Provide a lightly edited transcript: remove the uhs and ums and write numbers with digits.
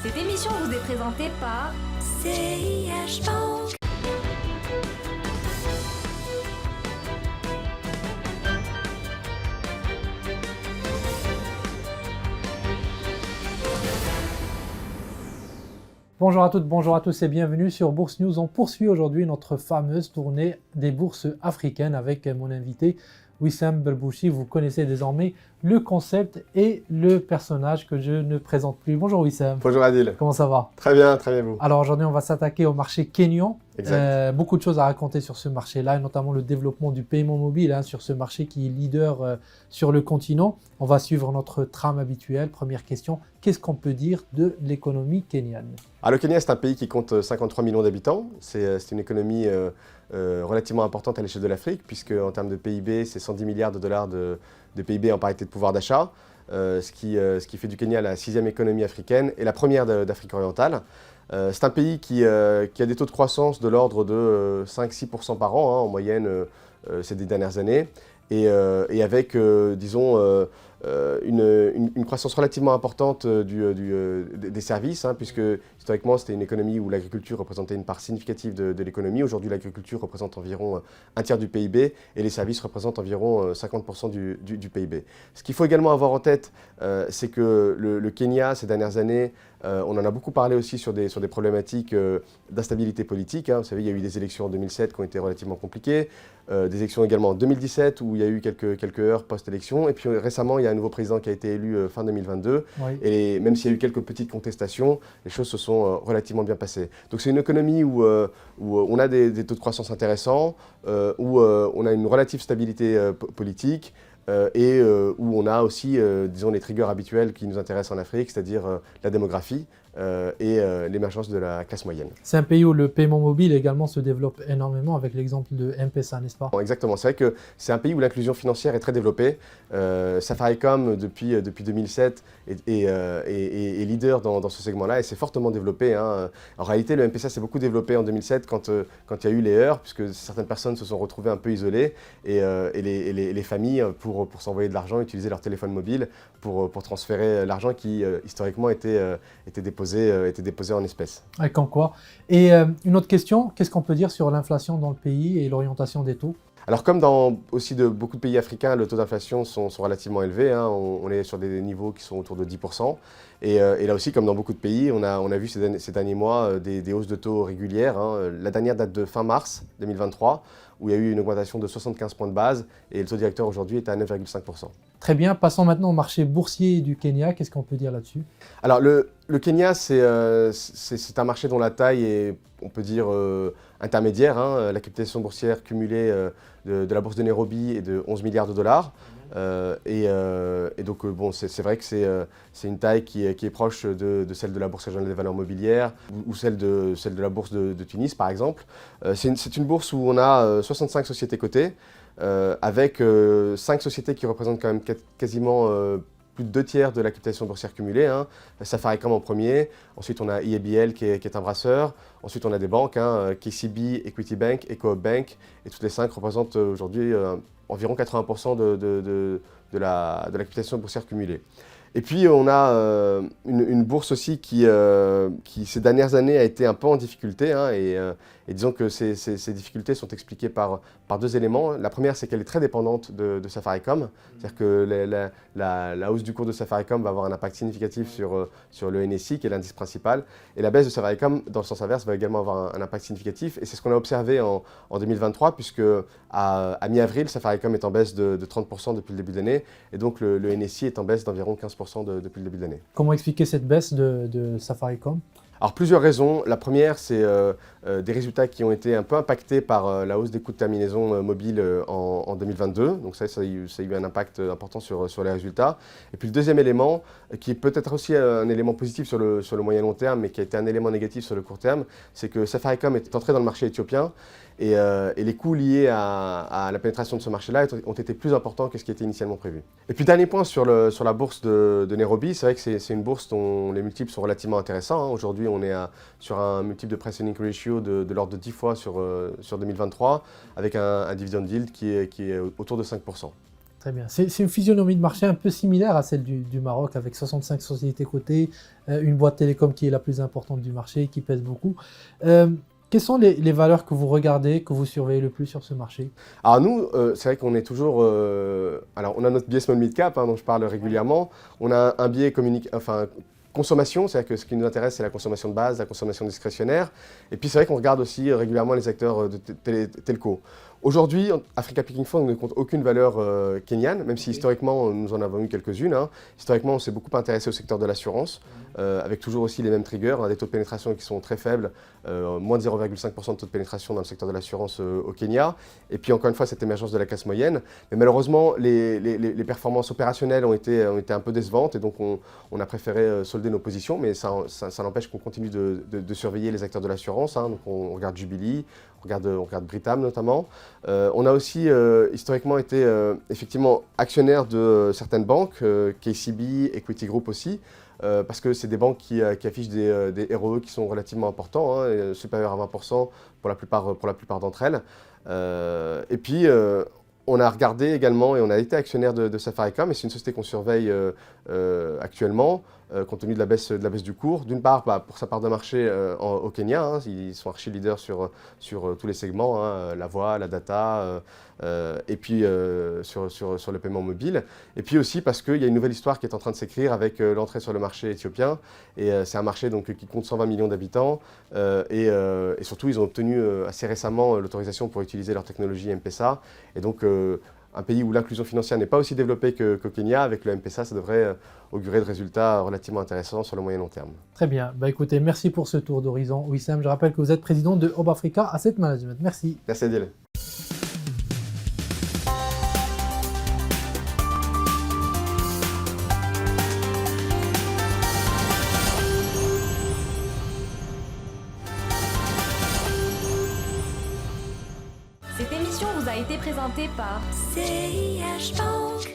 Cette émission vous est présentée par CIH Bank. Bonjour à toutes, bonjour à tous et bienvenue sur Bourse News. On poursuit aujourd'hui notre fameuse tournée des bourses africaines avec mon invité Wissam Belbouchi. Vous connaissez désormais le concept et le personnage que je ne présente plus. Bonjour Wissam. Bonjour Adil. Comment ça va? Très bien vous. Alors aujourd'hui on va s'attaquer au marché kényan. Exact. Beaucoup de choses à raconter sur ce marché-là, notamment le développement du paiement mobile sur ce marché qui est leader sur le continent. On va suivre notre trame habituelle. Première question, qu'est-ce qu'on peut dire de l'économie kenyane? Le Kenya, c'est un pays qui compte 53 millions d'habitants. C'est une économie relativement importante à l'échelle de l'Afrique, puisque en termes de PIB, c'est 110 milliards de dollars de PIB en parité de pouvoir d'achat, ce qui fait du Kenya la 6e économie africaine et la première d'Afrique orientale. C'est un pays qui a des taux de croissance de l'ordre de 5-6% par an, en moyenne ces 10 dernières années, et avec, disons, une croissance relativement importante des services, puisque historiquement c'était une économie où l'agriculture représentait une part significative de l'économie. Aujourd'hui, l'agriculture représente environ un tiers du PIB et les services représentent environ 50% du PIB. Ce qu'il faut également avoir en tête, c'est que le Kenya, ces dernières années, on en a beaucoup parlé aussi sur des problématiques d'instabilité politique. Vous savez, il y a eu des élections en 2007 qui ont été relativement compliquées, des élections également en 2017 où il y a eu quelques heures post-élection, et puis récemment, il y a un nouveau président qui a été élu fin 2022, oui. Et même s'il y a eu quelques petites contestations, les choses se sont relativement bien passées. Donc c'est une économie où on a des taux de croissance intéressants, où on a une relative stabilité politique, et où on a aussi, disons, les triggers habituels qui nous intéressent en Afrique, c'est-à-dire la démographie et l'émergence de la classe moyenne. C'est un pays où le paiement mobile également se développe énormément, avec l'exemple de M-Pesa, n'est-ce pas? Exactement, c'est vrai que c'est un pays où l'inclusion financière est très développée. Safaricom, depuis 2007, est leader dans ce segment-là et s'est fortement développé. En réalité, le M-Pesa s'est beaucoup développé en 2007 quand il y a eu les heurts, puisque certaines personnes se sont retrouvées un peu isolées et les familles, pour s'envoyer de l'argent, utilisaient leur téléphone mobile pour transférer l'argent qui, historiquement, était déposé en espèces. Comme quoi. Et une autre question, qu'est-ce qu'on peut dire sur l'inflation dans le pays et l'orientation des taux? Alors comme dans aussi de beaucoup de pays africains, le taux d'inflation sont relativement élevés. On est sur des niveaux qui sont autour de 10%. Et là aussi, comme dans beaucoup de pays, on a vu ces derniers mois des hausses de taux régulières. La dernière date de fin mars 2023, où il y a eu une augmentation de 75 points de base, et le taux directeur aujourd'hui est à 9,5%. Très bien, passons maintenant au marché boursier du Kenya. Qu'est-ce qu'on peut dire là-dessus? Alors le Kenya, c'est un marché dont la taille est, on peut dire, intermédiaire. La capitalisation boursière cumulée de la bourse de Nairobi est de 11 milliards de dollars. Et donc, c'est vrai que c'est une taille qui est proche de celle de la Bourse régionale des valeurs mobilières ou celle de la Bourse de Tunis, par exemple. C'est une bourse où on a 65 sociétés cotées, avec 5 sociétés qui représentent quand même quasiment plus de 2 tiers de la capitalisation boursière cumulée. Safaricom en premier, ensuite on a IABL qui est un brasseur, ensuite on a des banques, KCB, Equity Bank, EcoOp Bank, et toutes les 5 représentent aujourd'hui environ 80% de la capitalisation boursière cumulée. Et puis on a une bourse aussi qui ces dernières années a été un peu en difficulté, et disons que ces difficultés sont expliquées par 2 éléments. La première, c'est qu'elle est très dépendante de Safaricom, c'est-à-dire que la hausse du cours de Safaricom va avoir un impact significatif sur le NSI, qui est l'indice principal, et la baisse de Safaricom, dans le sens inverse, va également avoir un impact significatif, et c'est ce qu'on a observé en 2023, puisque à mi-avril, Safaricom est en baisse de 30% depuis le début de l'année, et donc le NSI est en baisse d'environ 15% depuis le début de l'année. Comment expliquer cette baisse de Safaricom? Alors plusieurs raisons. La première, c'est des résultats qui ont été un peu impactés par la hausse des coûts de terminaison mobile en 2022. Donc ça a eu un impact important sur les résultats. Et puis le deuxième élément, qui est peut-être aussi un élément positif sur le moyen long terme, mais qui a été un élément négatif sur le court terme, c'est que Safaricom est entré dans le marché éthiopien. Et les coûts liés à la pénétration de ce marché-là ont été plus importants que ce qui était initialement prévu. Et puis dernier point sur la bourse de Nairobi, c'est vrai que c'est une bourse dont les multiples sont relativement intéressants. Aujourd'hui, on est sur un multiple de price-earning ratio de l'ordre de 10 fois sur 2023, avec un dividend yield qui est autour de 5%. Très bien. C'est une physionomie de marché un peu similaire à celle du Maroc, avec 65 sociétés cotées, une boîte télécom qui est la plus importante du marché, qui pèse beaucoup. Quelles sont les valeurs que vous regardez, que vous surveillez le plus sur ce marché? Alors nous, c'est vrai qu'on est toujours... alors on a notre biais small mid cap, dont je parle régulièrement. On a un biais consommation, c'est-à-dire que ce qui nous intéresse, c'est la consommation de base, la consommation discrétionnaire. Et puis c'est vrai qu'on regarde aussi régulièrement les acteurs de telco. Aujourd'hui, Africa Picking Fund ne compte aucune valeur kenyane, même si historiquement, nous en avons eu quelques-unes. Historiquement, on s'est beaucoup intéressé au secteur de l'assurance, avec toujours aussi les mêmes triggers, des taux de pénétration qui sont très faibles, moins de 0,5% de taux de pénétration dans le secteur de l'assurance au Kenya. Et puis encore une fois, cette émergence de la classe moyenne. Mais malheureusement, les performances opérationnelles ont été un peu décevantes, et donc on a préféré solder nos positions, mais ça n'empêche qu'on continue de surveiller les acteurs de l'assurance. Donc on regarde Jubilee, on regarde Britam notamment. On a aussi historiquement été effectivement actionnaire de certaines banques, KCB, Equity Group aussi, parce que c'est des banques qui affichent des ROE qui sont relativement importants, supérieurs à 20% pour la plupart d'entre elles. Et puis on a regardé également et on a été actionnaire de Safaricom, et c'est une société qu'on surveille actuellement, compte tenu de la baisse du cours. D'une part, pour sa part de marché au Kenya, ils sont archi leaders sur tous les segments, la voix, la data, et puis sur le paiement mobile. Et puis aussi parce qu'il y a une nouvelle histoire qui est en train de s'écrire avec l'entrée sur le marché éthiopien. Et c'est un marché donc, qui compte 120 millions d'habitants. Et surtout, ils ont obtenu assez récemment l'autorisation pour utiliser leur technologie M-Pesa. Et donc, un pays où l'inclusion financière n'est pas aussi développée qu'au Kenya, avec le M-Pesa, ça devrait augurer de résultats relativement intéressants sur le moyen long terme. Très bien. Écoutez, merci pour ce tour d'horizon, Wissam. Je rappelle que vous êtes président de Hub Africa Asset Management. Merci. Merci Adil. Cette émission vous a été présentée par CIH Bank.